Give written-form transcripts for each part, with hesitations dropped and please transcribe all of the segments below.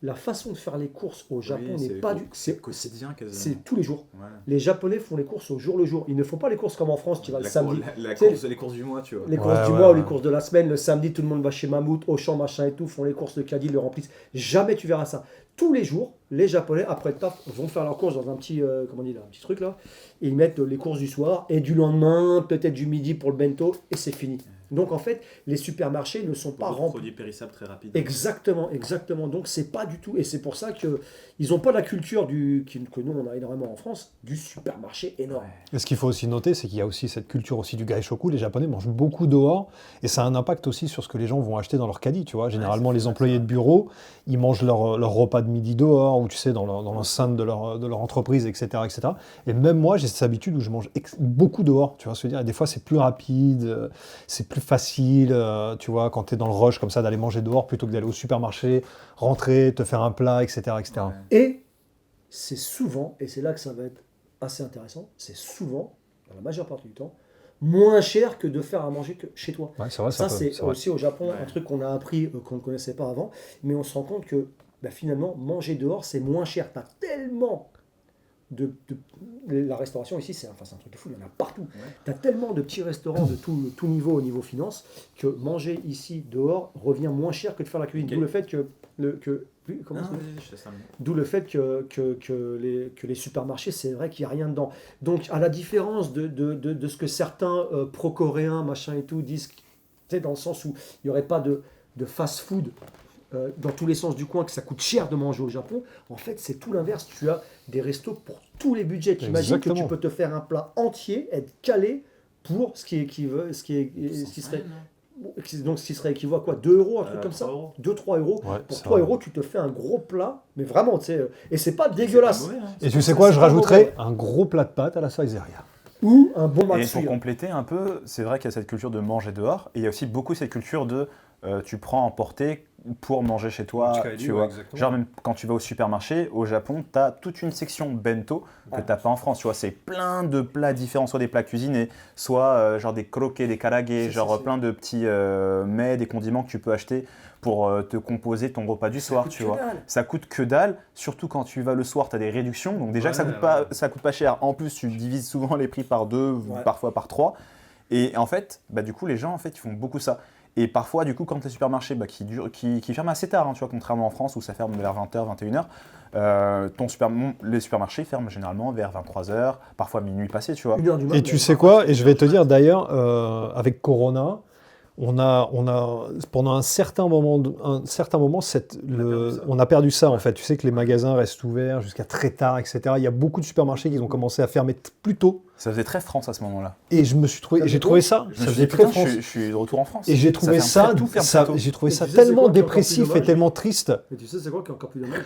la façon de faire les courses au Japon Oui, n'est pas du... c'est quotidien quasiment. C'est tous les jours. Ouais. Les Japonais font les courses au jour le jour. Ils ne font pas les courses comme en France, tu vas le samedi. Tu sais, les courses du mois, tu vois. Les courses du mois ou les courses de la semaine, le samedi, tout le monde va chez Mammouth, Auchan, machin et tout, font les courses de caddie, le remplissent. Jamais tu verras ça. Tous les jours, les Japonais, après le taf, vont faire leurs courses dans un petit, comment on dit là, un petit truc là. Et ils mettent les courses du soir et du lendemain, peut-être du midi pour le bento, et c'est fini. Donc en fait, les supermarchés ne sont pas remplis. Produits périssables très rapides. Exactement. Donc c'est pas du tout. Et c'est pour ça qu'ils n'ont pas la culture que nous on a énormément en France, du supermarché énorme. Et ce qu'il faut aussi noter, c'est qu'il y a aussi cette culture aussi du gaishoku. Les Japonais mangent beaucoup dehors et ça a un impact aussi sur ce que les gens vont acheter dans leur caddie. Tu vois, généralement les employés de bureau, ils mangent leur repas de midi dehors ou tu sais dans l'enceinte de leur entreprise, etc., etc. Et même moi, j'ai cette habitude où je mange beaucoup dehors. Tu vois, se dire. Et des fois, c'est plus rapide, c'est plus facile. Tu vois, quand tu es dans le rush comme ça, d'aller manger dehors plutôt que d'aller au supermarché, rentrer, te faire un plat, etc., etc. Et c'est souvent, et c'est là que ça va être assez intéressant, c'est souvent, dans la majeure partie du temps, moins cher que de faire à manger que chez toi. Ouais, c'est vrai, ça c'est aussi au Japon Ouais. un truc qu'on a appris, qu'on ne connaissait pas avant, mais on se rend compte que finalement, manger dehors, c'est moins cher. Tu as tellement la restauration ici, c'est un truc de fou, il y en a partout. Ouais. Tu as tellement de petits restaurants de tout niveau au niveau finance que manger ici dehors revient moins cher que de faire la cuisine. Okay. D'où le fait que D'où le fait que les supermarchés, c'est vrai qu'il n'y a rien dedans. Donc, à la différence de ce que certains pro-coréens, machin et tout, disent, tu sais, dans le sens où il n'y aurait pas de fast-food dans tous les sens du coin, que ça coûte cher de manger au Japon, en fait, c'est tout l'inverse. Tu as des restos pour tous les budgets. Tu imagines que tu peux te faire un plat entier, être calé pour ce qui serait... Donc, ce qui serait équivaut à quoi 2 euros, un truc comme ça 2-3 euros. Ouais, pour 3 euros, tu te fais un gros plat, mais vraiment, tu sais, et c'est pas dégueulasse. Pas mauvais, hein. Et tu sais quoi, je rajouterais un gros plat de pâtes à la saïseria. Ou un bon Et pour matsuya. compléter un peu, c'est vrai qu'il y a cette culture de manger dehors, et il y a aussi beaucoup cette culture de tu prends emporter pour manger chez toi, tu vois. Genre même quand tu vas au supermarché, au Japon, tu as toute une section bento que tu n'as pas en France, tu vois. C'est plein de plats différents, soit des plats cuisinés, soit genre des croquets, des karaage, genre plein de petits mets, des condiments que tu peux acheter pour te composer ton repas du soir, tu vois. Ça coûte que dalle, surtout quand tu vas le soir, tu as des réductions, donc déjà que ça coûte pas cher. En plus, tu divises souvent les prix par 2, parfois par 3. Et en fait, du coup, les gens, en fait, ils font beaucoup ça. Et parfois, du coup, quand les supermarchés qui ferment assez tard, hein, tu vois, contrairement en France où ça ferme vers 20h, 21h, les supermarchés ferment généralement vers 23h, parfois minuit passé, tu vois. 1h du matin. Et tu sais quoi, et je vais te dire d'ailleurs, avec Corona, on a pendant un certain moment, on a perdu ça en fait. Tu sais que les magasins restent ouverts jusqu'à très tard, etc. Il y a beaucoup de supermarchés qui ont commencé à fermer plus tôt. Ça faisait très France à ce moment-là. Et j'ai trouvé ça. Ça faisait très France. Je suis de retour en France. Et j'ai trouvé ça tellement dépressif et tellement triste. Mais tu sais, c'est quoi qui est encore plus dommage ?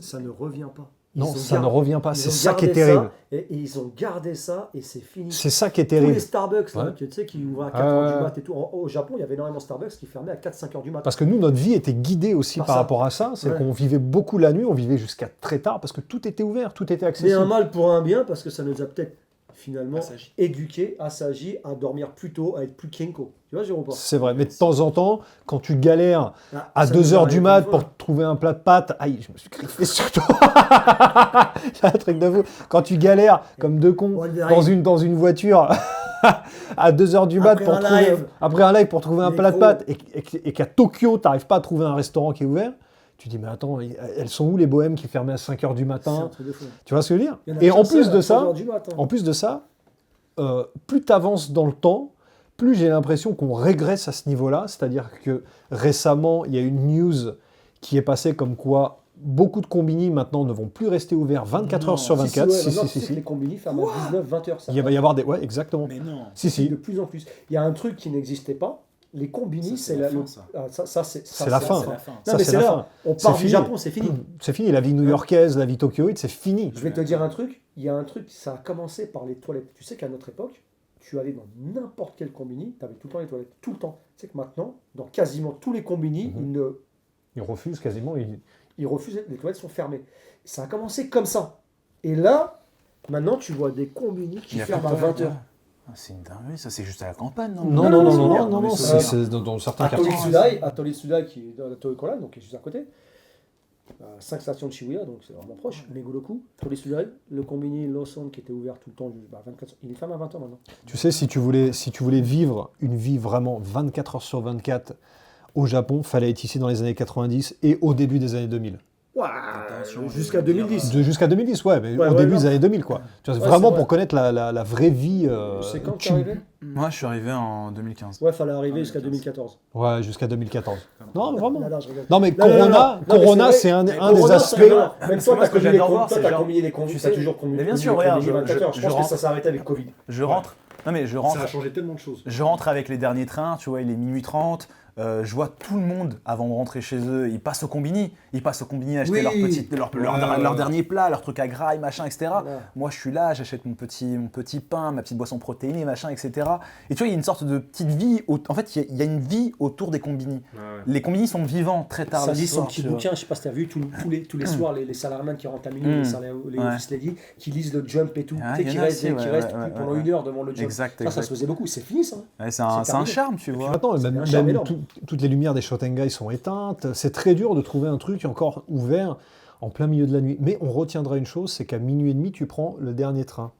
Ça ne revient pas. Non, ça ne revient pas. C'est ça qui est terrible. Et ils ont gardé ça et c'est fini. C'est ça qui est Tous terrible. les Starbucks, là, tu sais, qui ouvraient à 4h du mat et tout. Au Japon, il y avait énormément de Starbucks qui fermaient à 4-5h du mat. Parce que nous, notre vie était guidée aussi par rapport à ça. C'est qu'on vivait beaucoup la nuit, on vivait jusqu'à très tard parce que tout était ouvert, tout était accessible. Mais un mal pour un bien parce que ça nous a peut-être finalement éduqués, assagis à dormir plus tôt, à être plus kenko. Tu vois, Jérôme ? C'est vrai, mais de temps en temps, quand tu galères à 2h du mat pour trouver un plat de pâtes, aïe, je me suis griffé sur toi. C'est un truc de fou. Quand tu galères comme deux cons dans une voiture à 2h du mat après un live pour trouver un plat de pâtes et qu'à Tokyo, tu n'arrives pas à trouver un restaurant qui est ouvert, tu dis, mais attends, elles sont où les bohèmes qui fermaient à 5h du matin ? Tu vois ce que je veux dire ? Et en plus de ça, plus tu avances dans le temps, plus j'ai l'impression qu'on régresse à ce niveau-là. C'est-à-dire que récemment, il y a une news qui est passée comme quoi beaucoup de combini maintenant ne vont plus rester ouverts 24 heures sur 24. Si. Les combini ferment à 19-20 heures. Il va y avoir des... Ouais, exactement. Mais non. Si. De plus en plus. Il y a un truc qui n'existait pas. Les combini, c'est la fin. C'est la fin. Non, mais c'est là. On part du Japon, c'est fini. C'est fini. La vie new-yorkaise, la vie tokyoïde, c'est fini. Je vais te dire un truc. Il y a un truc, ça a commencé par les toilettes. Tu sais qu'à notre époque, tu allais dans n'importe quel combini, tu avais tout le temps les toilettes. Tout le temps. Tu sais que maintenant, dans quasiment tous les combini, ils refusent quasiment. Ils refusent, les toilettes sont fermées. Ça a commencé comme ça. Et là, maintenant, tu vois des combini qui ferment à 20h. C'est une dinguerie, ça c'est juste à la campagne, non ? Non, c'est dans certains quartiers. Atelier Sudai, qui est dans la Toyokolan, donc qui est juste à côté. 5 stations de Shibuya, donc c'est vraiment proche. Meguro-ku, Police Library, le Combini Lawson qui était ouvert tout le temps, 24, il est fermé à 20 ans maintenant. Tu sais, si tu voulais vivre une vie vraiment 24 heures sur 24 au Japon, fallait être ici dans les années 90 et au début des années 2000. Jusqu'à 2010. Jusqu'à 2010, ouais, mais au début des années 2000, quoi. Tu vois, vraiment pour connaître la vraie vie. C'est quand tu es arrivé ? Moi, je suis arrivé en 2015. Ouais, fallait arriver jusqu'à 2014. Ouais, jusqu'à 2014. Non, vraiment. Là, je rigole. Non, mais Non, Corona, mais c'est un des aspects. Même toi, t'as combiné les convicts. Tu as toujours combiné. Mais bien sûr, regarde, je pense que ça s'est arrêté avec Covid. Je rentre. Non, mais je rentre. Ça a changé tellement de choses. Je rentre avec les derniers trains, tu vois, il est minuit 30. Je vois tout le monde, avant de rentrer chez eux, ils passent au Combini. Ils passent au Combini acheter leur dernier plat, leur truc à graille, machin, etc. Voilà. Moi, je suis là, j'achète mon petit pain, ma petite boisson protéinée, machin, etc. Et tu vois, il y a une sorte de petite vie. En fait, il y a une vie autour des Combini. Les Combini sont vivants très tard. Ça lit son petit bouquin, je sais pas si tu as vu, tous les soirs, les salaryman qui rentrent à minuit, les office lady, qui lisent le jump et tout, qui restent pendant 1 heure devant le jump. Exact. Ça se faisait beaucoup, c'est fini ça. C'est un charme, tu vois. Maintenant, même toutes les lumières des Shotengai sont éteintes. C'est très dur de trouver un truc encore ouvert en plein milieu de la nuit. Mais on retiendra une chose, c'est qu'à minuit et demi, tu prends le dernier train.